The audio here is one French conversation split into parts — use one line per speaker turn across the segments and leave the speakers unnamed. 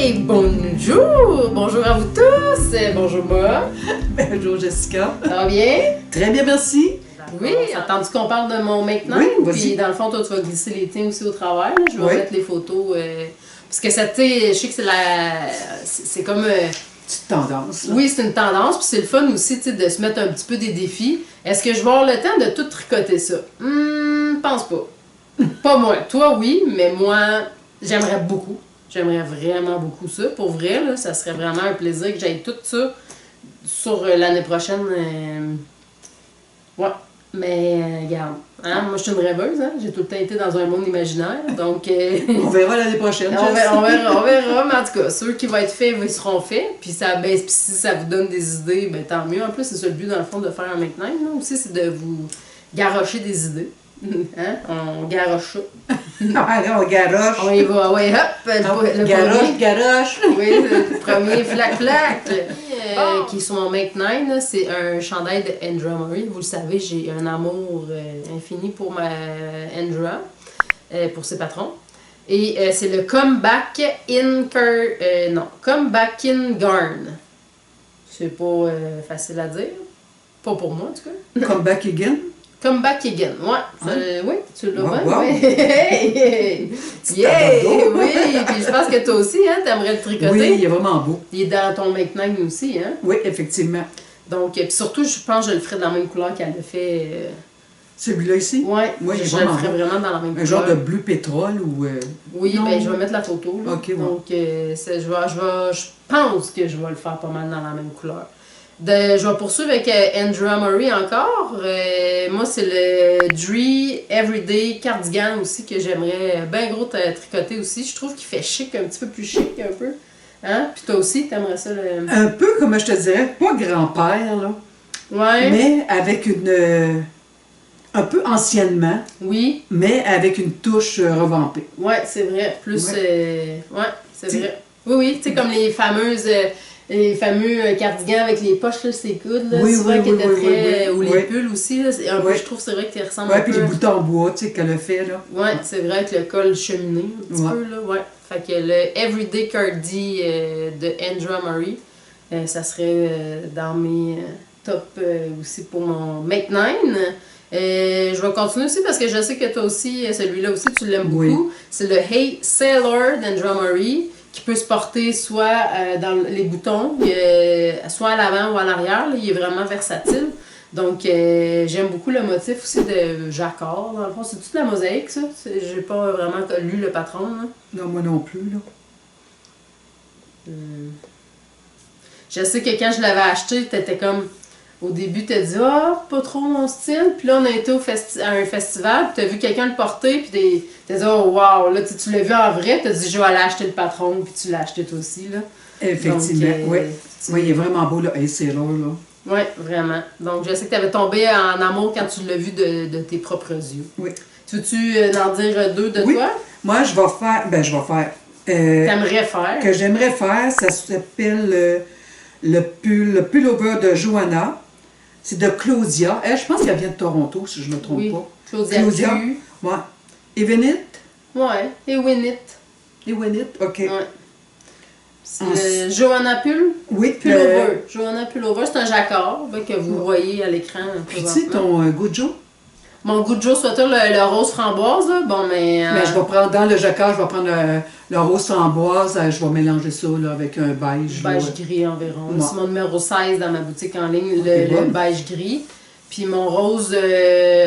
Hey, bonjour! Bonjour à vous tous! Bonjour moi!
Bonjour Jessica!
Ça va bien?
Très bien, merci!
Oui, attendu qu'on parle de mon maintenant.
Oui,
puis dans le fond, toi, tu vas glisser les tiens aussi au travers. Là. Je vais mettre les photos. Parce que ça, tu sais, je sais que c'est la. C'est comme.
Petite tendance. Là.
Oui, c'est une tendance. Puis c'est le fun aussi, tu sais, de se mettre un petit peu des défis. Est-ce que je vais avoir le temps de tout tricoter ça? Pense pas. Pas moi. Toi, oui, mais moi, j'aimerais beaucoup. J'aimerais vraiment beaucoup ça. Pour vrai, là, ça serait vraiment un plaisir que j'aille tout ça sur l'année prochaine. Ouais. Mais regarde, hein, moi je suis une rêveuse, hein? J'ai tout le temps été dans un monde imaginaire, donc...
on verra l'année prochaine.
on verra, mais en tout cas, ceux qui vont être faits, ils seront faits, puis si ça vous donne des idées, ben tant mieux. En plus, c'est ça le but dans le fond de faire un maintenant, là, aussi, c'est de vous garrocher des idées. Hein? On garoche ça.
On garoche.
On y va, ouais, hop! Le
garoche.
Oui, le premier flac-flac. Qui est sur mon Make 9, c'est un chandail de Andrea Murray. Vous le savez, j'ai un amour infini pour ma Andrea, pour ses patrons. Et c'est le Comeback Comeback in Garn. C'est pas facile à dire. Pas pour moi, en tout cas.
Comeback again?
Comeback again, ouais. Oui, tu l'as bien.
Wow.
Oui, puis je pense que toi aussi, hein, t'aimerais le tricoter.
Oui, il est vraiment beau.
Il est dans ton Make 9 aussi, hein?
Oui, effectivement.
Donc, puis surtout, je pense que je le ferais dans la même couleur qu'elle a fait.
Celui-là ici?
Oui,
je
le ferais vraiment dans la même couleur.
Un genre de bleu pétrole ou...
Oui, ben je vais mettre la photo, là.
OK,
Donc, je pense que je vais le faire pas mal dans la même couleur. Je vais poursuivre avec Andrea Murray encore. Moi, c'est le Dree Everyday Cardigan aussi que j'aimerais bien gros tricoter aussi. Je trouve qu'il fait chic, un petit peu plus chic un peu. Hein? Puis toi aussi, t'aimerais ça?
Un peu, comme je te dirais, pas grand-père, là.
Ouais.
Mais avec une... un peu anciennement.
Oui.
Mais avec une touche revampée.
Ouais, c'est vrai. Plus... c'est vrai. Oui, tu sais, comme les fameuses... les fameux cardigans avec les poches sur ses coudes, là, souvent qui étaient très... ou les pulls aussi, là, un peu, je trouve c'est vrai que tu ressembles un peu...
Oui, puis les boutons en bois, tu sais, qu'elle a fait, là.
Oui, c'est vrai, avec le col cheminé, un petit peu, là, ouais. Fait que le Everyday Cardi de Andrea Murray, ça serait dans mes top aussi pour mon Make 9. Je vais continuer aussi parce que je sais que toi aussi, celui-là aussi, tu l'aimes beaucoup. C'est le Hey Sailor d'Andrea Murray, qui peut se porter soit dans les boutons, soit à l'avant ou à l'arrière. Il est vraiment versatile. Donc, j'aime beaucoup le motif aussi de jacquard. Dans le fond, c'est toute la mosaïque, ça. J'ai pas vraiment lu le patron. Là.
Non, moi non plus, là.
Je sais que quand je l'avais acheté, t'étais comme... Au début, t'as dit « Ah, pas trop mon style ». Puis là, on a été à un festival, puis t'as vu quelqu'un le porter, puis t'as dit « Oh, wow! » Là, tu l'as vu en vrai, t'as dit « Je vais aller acheter le patron », puis tu l'as acheté toi aussi, là.
Effectivement, oui. Oui, il est vraiment beau, là. Hey, c'est long, là.
Oui, vraiment. Donc, je sais que t'avais tombé en amour quand tu l'as vu de tes propres yeux.
Oui.
Tu veux-tu en dire deux de toi?
Moi, je vais faire...
T'aimerais faire?
Que j'aimerais faire, ça s'appelle le pullover de Johanna. C'est de Claudia. Je pense qu'elle vient de Toronto, si je ne me trompe pas.
Claudia.
Ouais. Et Winit?
Ouais, et Winit.
Et Winit, OK.
Ouais. C'est Johanna Pull?
Oui.
Pullover. Johanna Pullover, c'est un jacquard que vous voyez à l'écran.
Puis tu sais, ton Gojo?
Mon Gojo sweater, le rose framboise, là, bon, mais...
Mais je vais prendre, dans le jacquard, je vais prendre le rose framboise, je vais mélanger ça là, avec un beige.
Beige gris environ.
Ouais.
C'est mon numéro 16 dans ma boutique en ligne, le beige gris. Puis mon rose,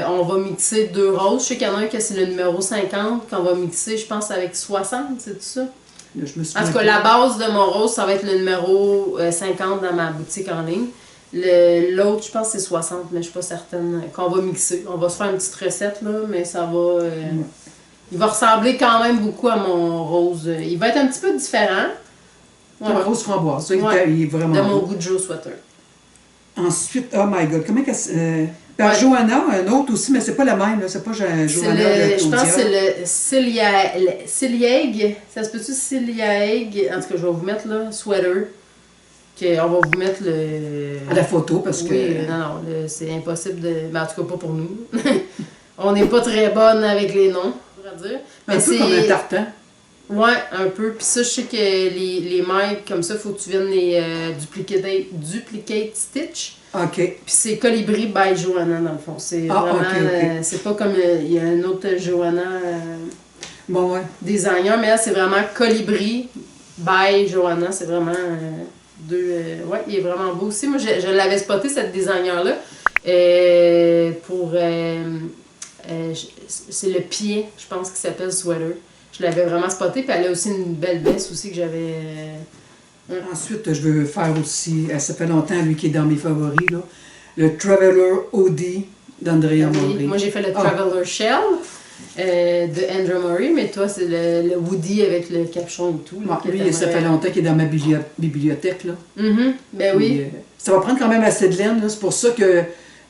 on va mixer 2 roses. Je sais qu'il y en a un que c'est le numéro 50, qu'on va mixer, je pense, avec 60, c'est tout ça? En tout cas, la base de mon rose, ça va être le numéro 50 dans ma boutique en ligne. L'autre, je pense que c'est 60, mais je suis pas certaine qu'on va mixer. On va se faire une petite recette, là, mais ça va... Il va ressembler quand même beaucoup à mon rose. Il va être un petit peu différent.
Ton rose framboise, ça, il est vraiment
de mon
beau.
Gojo sweater.
Ensuite, oh my God, comment qu'elle... Johanna, un autre aussi, mais c'est pas la même, c'est pas Johanna de
je pense que c'est le Cilieg. Ça se peut-tu Cilieg? En tout cas, je vais vous mettre là, sweater. On va vous mettre
à la photo parce que...
Oui, non, c'est impossible de... Mais en tout cas, pas pour nous. On n'est pas très bonne avec les noms, on va dire.
Mais un peu comme un tartan.
Ouais, un peu. Puis ça, je sais que les mailles comme ça, faut que tu viennes les duplicate stitch.
OK.
Puis c'est Colibri by Joanna, dans le fond. C'est vraiment...
OK.
c'est pas comme... Il y a un autre Joanna
Bon, ouais.
designer, mais là, c'est vraiment Colibri by Joanna. C'est vraiment deux... ouais, il est vraiment beau aussi. Moi, je l'avais spoté, cette designer-là, pour... c'est le pied, je pense, qui s'appelle Sweater. Je l'avais vraiment spoté, puis elle a aussi une belle veste aussi que j'avais...
Ensuite, je veux faire aussi, ça fait longtemps, lui, qui est dans mes favoris, là, le Traveler OD d'Andrea Mori.
Moi, j'ai fait le Traveler Shell de Andrea Mori, mais toi, c'est le Woody avec le capuchon et tout. Là,
lui, ça fait longtemps qu'il est dans ma bibliothèque. Là.
Ben oui.
Ça va prendre quand même assez de laine. C'est pour ça que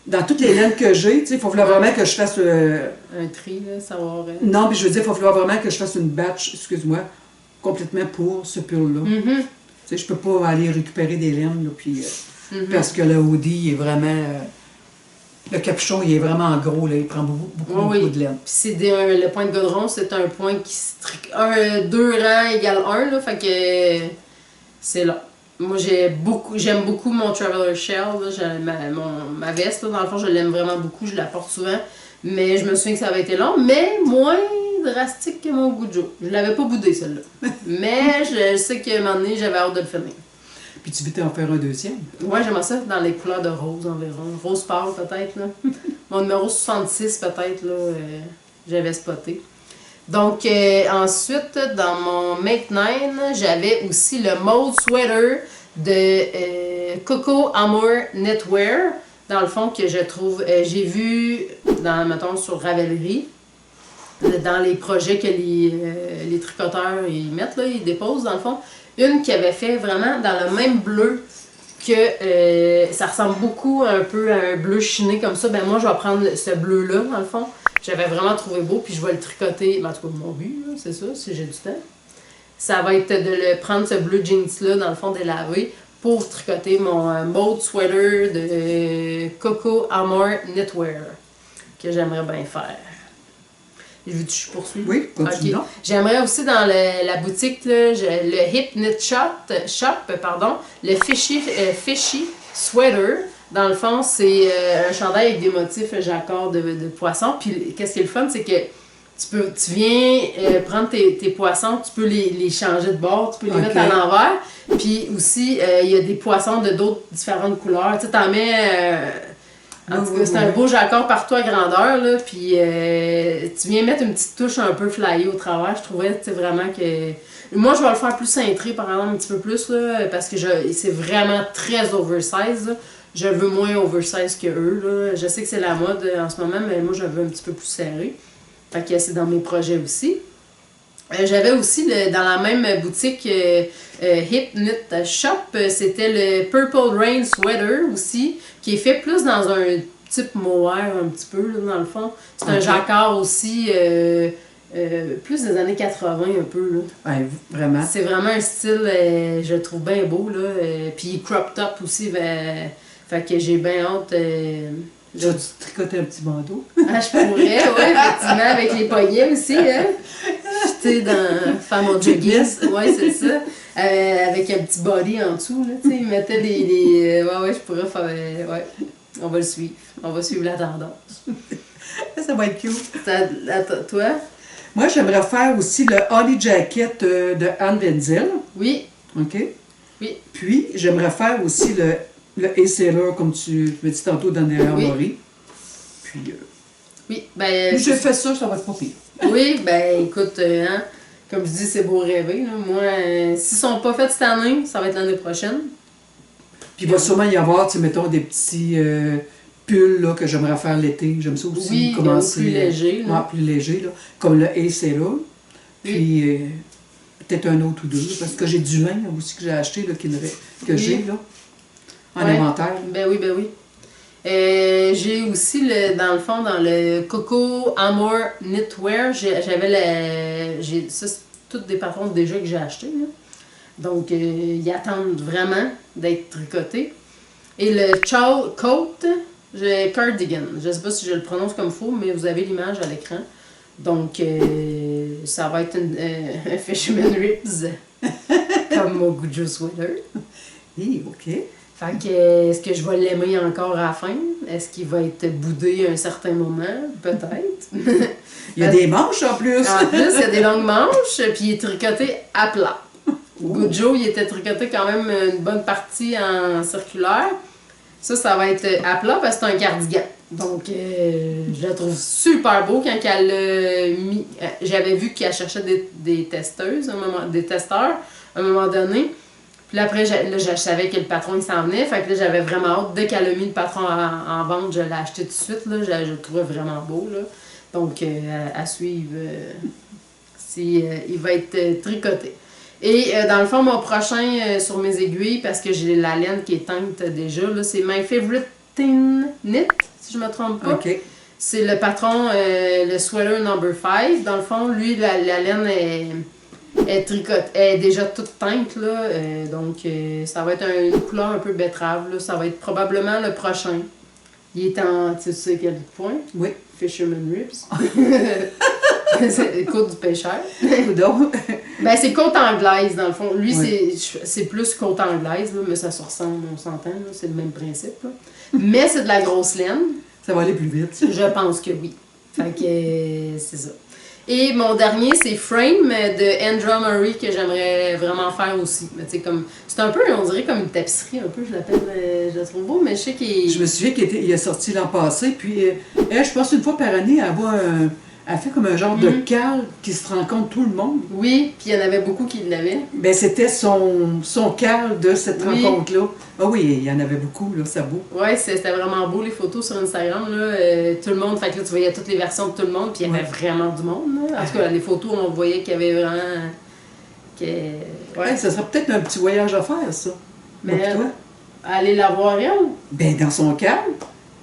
dans toutes les laines que j'ai, il faut vraiment que je fasse...
un tri, là, savoir...
Non, puis je veux dire, il va falloir vraiment que je fasse une batch, excuse-moi, complètement pour ce pull-là. Je peux pas aller récupérer des laines, là, puis, parce que le hoodie est vraiment... le capuchon, il est vraiment gros, là, il prend beaucoup de laine.
Puis c'est le point de godron, c'est un point qui se 2 rangs égale 1, là, fait que c'est là. Moi, j'aime beaucoup mon Traveler Shell, là, ma veste, là, dans le fond, je l'aime vraiment beaucoup, je la porte souvent. Mais je me souviens que ça avait été long, mais moins drastique que mon goût de jour. Je l'avais pas boudé, celle-là. Mais je sais qu'à un moment donné, j'avais hâte de le finir.
Puis tu veux en faire un deuxième?
Ouais, j'aimerais ça dans les couleurs de rose environ. Rose pâle, peut-être, là. Mon numéro 66, peut-être, là, j'avais spoté. Donc, ensuite, dans mon Make 9, j'avais aussi le Mauve Sweater de Coco Amour Knitwear. Dans le fond, que je trouve... j'ai vu, mettons, sur Ravelry, dans les projets que les tricoteurs ils mettent, là, ils déposent, dans le fond, une qui avait fait vraiment dans le même bleu que... ça ressemble beaucoup un peu à un bleu chiné comme ça. Ben moi, je vais prendre ce bleu-là, dans le fond. J'avais vraiment trouvé beau, puis je vais le tricoter. En tout cas, mon but, c'est ça, si j'ai du temps. Ça va être de prendre ce bleu jeans-là, dans le fond, délavé, pour tricoter mon mauve sweater de Coco Amour Knitwear, que j'aimerais bien faire. Je poursuis?
Oui, continue.
Okay. J'aimerais aussi dans la boutique, là, le Hip Knit Shop, le Fishy Sweater. Dans le fond, c'est un chandail avec des motifs jacquard de poissons. Puis, qu'est-ce qui est le fun, c'est que tu viens prendre tes poissons, tu peux les changer de bord, tu peux les mettre à l'envers. Puis aussi, il y a des poissons de d'autres différentes couleurs. Tu sais, t'en mets... en tout cas, c'est un beau jacquard partout à grandeur, là. Puis tu viens mettre une petite touche un peu flyée au travers. Je trouvais, tu sais, vraiment que... Moi, je vais le faire plus cintré, par exemple, un petit peu plus, là, parce que c'est vraiment très oversize, là. Je veux moins oversize que eux, là. Je sais que c'est la mode en ce moment, mais moi, je veux un petit peu plus serré. Fait que c'est dans mes projets aussi. J'avais aussi, dans la même boutique Hip Knit Shop, c'était le Purple Rain Sweater aussi, qui est fait plus dans un type mohair un petit peu, là, dans le fond. C'est un jacquard aussi, plus des années 80 un peu. Là.
Ouais, vraiment.
C'est vraiment un style, je le trouve bien beau. Là, puis crop top aussi, fait que j'ai bien hâte...
Tu vas tricoter un petit bandeau?
Ah, je pourrais, oui, effectivement, avec les poignets aussi, hein. J'étais dans Femme au jogging, ouais, c'est ça. Avec un petit body en dessous, là, tu sais, ils mettaient ouais, je pourrais faire, ouais, on va le suivre. On va suivre la tendance.
Ça va être cute.
Toi?
Moi, j'aimerais faire aussi le Holly Jacket de Anne Wenzel.
Oui.
OK?
Oui.
Puis, j'aimerais faire aussi le A-Sailor, comme tu me dis tantôt, d'Andrea Mori. Puis,
oui, ben...
j'ai fait ça va être pas pire.
Oui, ben écoute, hein, comme je dis, c'est beau rêver. Là. Moi, s'ils sont pas faits cette année, ça va être l'année prochaine.
Puis il va sûrement y avoir, tu sais, mettons, des petits pulls là, que j'aimerais faire l'été. J'aime ça aussi.
Oui,
commencer,
plus léger.
Plus léger, là, comme le A-Sailor. Puis peut-être un autre ou deux, parce que j'ai du lin aussi que j'ai acheté, là, que j'ai là, en inventaire.
Ben oui, ben oui. J'ai aussi, dans le fond, dans le Coco Amour Knitwear, ça, c'est toutes des patrons déjà que j'ai achetés. Là. Donc, ils attendent vraiment d'être tricotés. Et le Chow Coat Cardigan. Je ne sais pas si je le prononce comme il faut, mais vous avez l'image à l'écran. Donc, ça va être un Fisherman Ribs, comme mon Gojo Sweater.
Oui, OK.
Fait que, est-ce que je vais l'aimer encore à la fin? Est-ce qu'il va être boudé à un certain moment? Peut-être.
Il y a des manches en plus.
En plus, il y a des longues manches, puis il est tricoté à plat. Gojo, il était tricoté quand même une bonne partie en circulaire. Ça va être à plat parce que c'est un cardigan. Donc, je le trouve super beau quand elle l'a mis. J'avais vu qu'elle cherchait des testeurs à un moment donné. Puis là, après, je savais que le patron il s'en venait. Fait que là, j'avais vraiment hâte. Dès qu'elle a mis le patron en vente, je l'ai acheté tout de suite. Là. Je le trouvais vraiment beau. Là. Donc, à suivre, il va être tricoté. Et dans le fond, mon prochain sur mes aiguilles, parce que j'ai la laine qui est teinte déjà, là, c'est My Favorite Thin Knit, si je me trompe pas.
OK.
C'est le patron, le Sweater Number 5. Dans le fond, lui, la laine est déjà toute teinte, là. Donc, ça va être une couleur un peu betterave, là. Ça va être probablement le prochain. Il est en, tu sais quel point?
Oui.
Fisherman Ribs. C'est côte du pêcheur.
Donc,
Ben, c'est côte anglaise, dans le fond. Lui, c'est plus côte anglaise, là, mais ça se ressemble, on s'entend, là, c'est le même principe. Là. Mais c'est de la grosse laine.
ça va aller plus vite.
Je pense que oui. Fait que c'est ça. Et mon dernier, c'est Frame de Andra Murray que j'aimerais vraiment faire aussi. Mais tu sais, comme c'est un peu, on dirait comme une tapisserie, un peu, je l'appelle, je la trouve beau, mais je sais qu'il...
Je me souviens qu'il est sorti l'an passé, puis elle, je pense une fois par année, elle fait comme un genre de cale qui se rencontre tout le monde.
Oui, puis il y en avait beaucoup qui l'avaient.
Ben, c'était son cale de cette rencontre-là. Ah oui, il y en avait beaucoup, là, ça beau.
Oui, c'était vraiment beau les photos sur Instagram, là. Tout le monde, fait que là, tu voyais toutes les versions de tout le monde, puis il y avait vraiment du monde, là. En tout cas, les photos, on voyait qu'il y avait vraiment...
Ouais, ça serait peut-être un petit voyage à faire, ça.
Mais
Donc, toi?
aller la voir, elle?
Ben, dans son cale.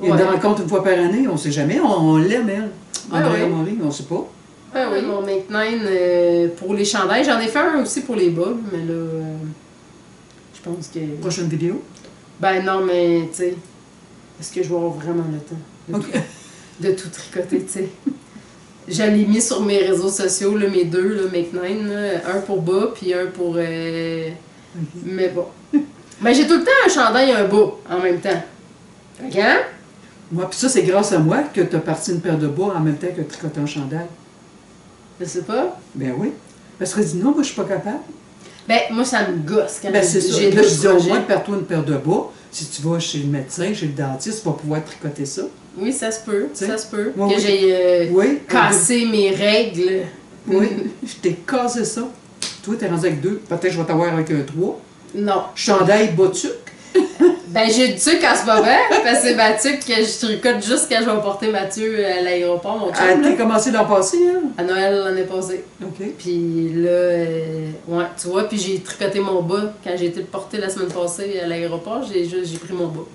Il y a une rencontre une fois par année, on sait jamais, on l'aime, elle. Andrea Murray, on sait pas.
Ah oui, mon Make 9 pour les chandails. J'en ai fait un aussi pour les bugs, mais là, je pense que...
Prochaine vidéo?
Ben non, mais tu sais, est-ce que je vais avoir vraiment le temps de tout tricoter, tu sais? Je l'ai mis sur mes réseaux sociaux, là, mes deux, là, Make 9, là, un pour bas, puis un pour... Mais bon. Ben j'ai tout le temps un chandail et un bas en même temps. Fait hein?
Moi, puis ça, c'est grâce à moi que tu as parti une paire de bas en même temps que tricoter un chandail.
Je sais pas.
Ben oui. Parce que dis non, moi, je suis pas capable.
Ben, moi, ça me gosse quand
ben, c'est ça. Là, je dis au moins, perds-toi une paire de bas. Si tu vas chez le médecin, chez le dentiste, tu vas pouvoir tricoter ça.
Oui, ça se peut. T'sais? Ça se peut.
Oui,
que j'ai cassé mes règles.
Oui, je t'ai cassé ça. Toi, t'es rendu avec 2. Peut-être que je vais t'avoir avec un 3.
Non.
Chandail, bas-tuc.
Ben, j'ai du tuc en ce moment, parce que c'est ma tuc que je tricote juste quand je vais porter Mathieu à l'aéroport, mon chum.
T'as commencé l'an passé, hein?
À Noël l'année passée.
OK.
Puis là, ouais, tu vois, puis j'ai tricoté mon bas quand j'ai été le porter la semaine passée à l'aéroport, j'ai pris mon bas.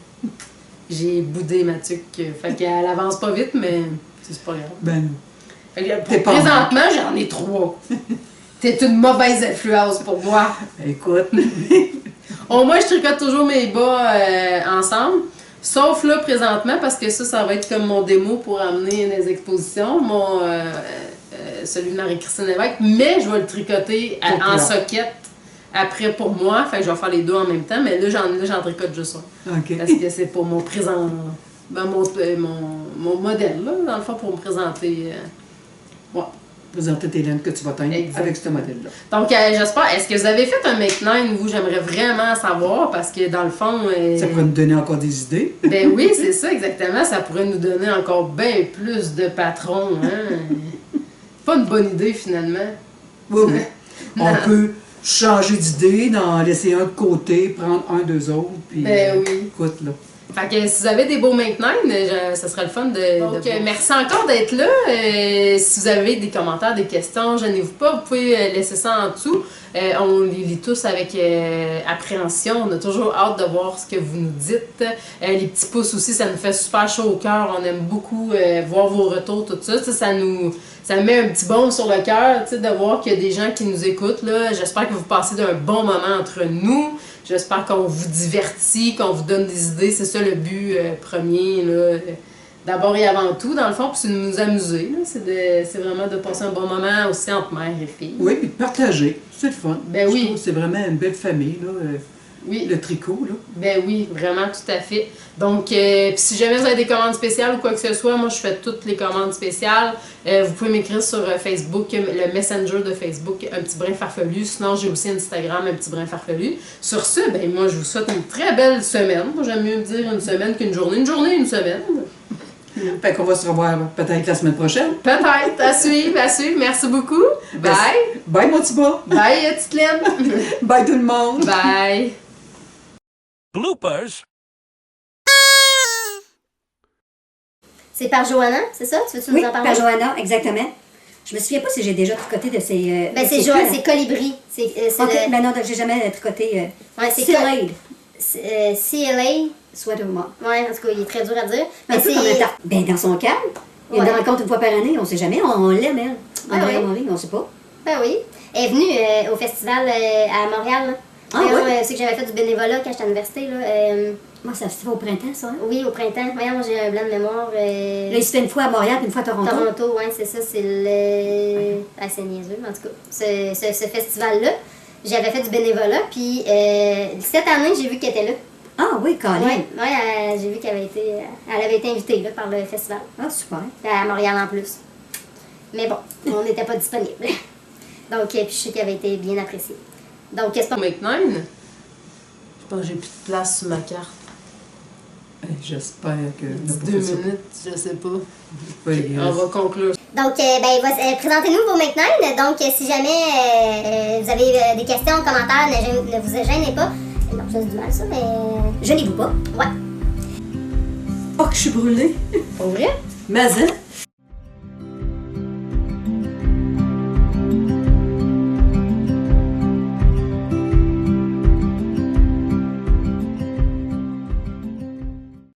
J'ai boudé ma tuc. Fait qu'elle avance pas vite, mais c'est pas grave.
Ben,
fait que présentement, j'en ai 3. T'es une mauvaise influence pour moi.
Écoute.
Au moins, je tricote toujours mes bas ensemble. Sauf là, présentement, parce que ça va être comme mon démo pour amener les expositions. Celui de Marie-Christine Lévesque. Mais je vais le tricoter en soquette après pour moi. Fait que je vais faire les deux en même temps. Mais là, j'en tricote juste un.
OK.
Parce que c'est pour mon présent. Ben, mon modèle, là, dans le fond, pour me présenter. Ouais.
Présenter tes laines que tu vas teindre avec ce modèle-là.
Donc, j'espère. Est-ce que vous avez fait un Make 9, vous? J'aimerais vraiment savoir, parce que dans le fond...
Ça pourrait nous donner encore des idées.
Ben oui, c'est ça, exactement. Ça pourrait nous donner encore bien plus de patrons, hein? Pas une bonne idée, finalement.
Oui, oui. On peut changer d'idée, en laisser un de côté, prendre un, deux autres, puis...
Ben oui.
Écoute, là.
Fait que si vous avez des beaux Make 9, ça serait le fun de... Donc, merci encore d'être là. Si vous avez des commentaires, des questions, gênez-vous pas, vous pouvez laisser ça en dessous. On les lit tous avec appréhension. On a toujours hâte de voir ce que vous nous dites. Les petits pouces aussi, ça nous fait super chaud au cœur. On aime beaucoup voir vos retours, tout ça. Ça met un petit baume sur le cœur de voir qu'il y a des gens qui nous écoutent. J'espère que vous passez d'un bon moment entre nous. J'espère qu'on vous divertit, qu'on vous donne des idées. C'est ça le but premier, là, d'abord et avant tout, dans le fond, puis c'est de nous amuser. C'est vraiment de passer un bon moment aussi entre mère et fille.
Oui, puis de partager. C'est le fun.
Ben
Je
oui.
trouve que c'est vraiment une belle famille, là.
Oui.
Le tricot, là.
Ben oui, vraiment, tout à fait. Donc, puis si jamais vous avez des commandes spéciales ou quoi que ce soit, moi, je fais toutes les commandes spéciales. Vous pouvez m'écrire sur Facebook, le Messenger de Facebook, Un Petit Brin Farfelu. Sinon, j'ai aussi Instagram, Un Petit Brin Farfelu. Sur ce, ben moi, je vous souhaite une très belle semaine. Moi, j'aime mieux dire une semaine qu'une journée. Une journée, une semaine.
Fait qu'on va se revoir peut-être la semaine prochaine.
Peut-être. À suivre, à suivre. Merci beaucoup. Bye.
Bye, mon petit bas.
Bye, petite Lynn.
Bye, tout le monde.
Bye.
Bloopers.
C'est par Johanna, c'est ça? Tu veux-tu
Oui,
nous en parler?
par Johanna, exactement. Je me souviens pas si j'ai déjà tricoté de ces...
Ben,
de
c'est
ces fils.
c'est Colibri. C'est
Ok, mais non, j'ai jamais tricoté...
Ouais, c'est
Silade.
CLA.
Sweater moi.
Ouais, en tout cas, il est très dur à dire.
Un
Mais
peu comme un
c'est.
tarte. Ben, dans son calme. Il y a
Ouais.
une rencontre une fois par année, on sait jamais. On l'aime, elle.
Ah
Andrea
oui.
Maury, on sait pas.
Ben oui. Elle est venue au festival à Montréal. Là.
Ah
Voyons,
ouais?
c'est que j'avais fait du bénévolat quand j'étais à l'université. Là.
Moi, ça se fait au printemps, ça. Hein?
Oui, au printemps. Voyons, j'ai un blanc de mémoire.
Là, il se fait une fois à Montréal puis une fois à Toronto.
Toronto, oui, c'est ça. C'est le. Ah, c'est niaiseux, mais en tout cas. Ce festival-là, j'avais fait du bénévolat. Puis cette année, j'ai vu qu'elle était là.
Ah oui, Colin.
Oui, j'ai vu qu'elle avait été invitée là, par le festival.
Ah, super.
À Montréal en plus. Mais bon, on n'était pas disponible. Donc, puis je sais qu'elle avait été bien appréciée. Donc, qu'est-ce qu'on.
Make 9. Je pense que j'ai plus de place sur ma carte.
J'espère que...
2 minutes, je sais pas.
Oui,
On va conclure.
Donc, présentez-nous vos Make 9. Donc, si jamais vous avez des questions, commentaires, ne vous gênez pas. Non, ça c'est du mal, ça, mais.
Gênez-vous pas.
Ouais.
Oh, que je suis brûlée.
Pour vrai?
Mais, hein?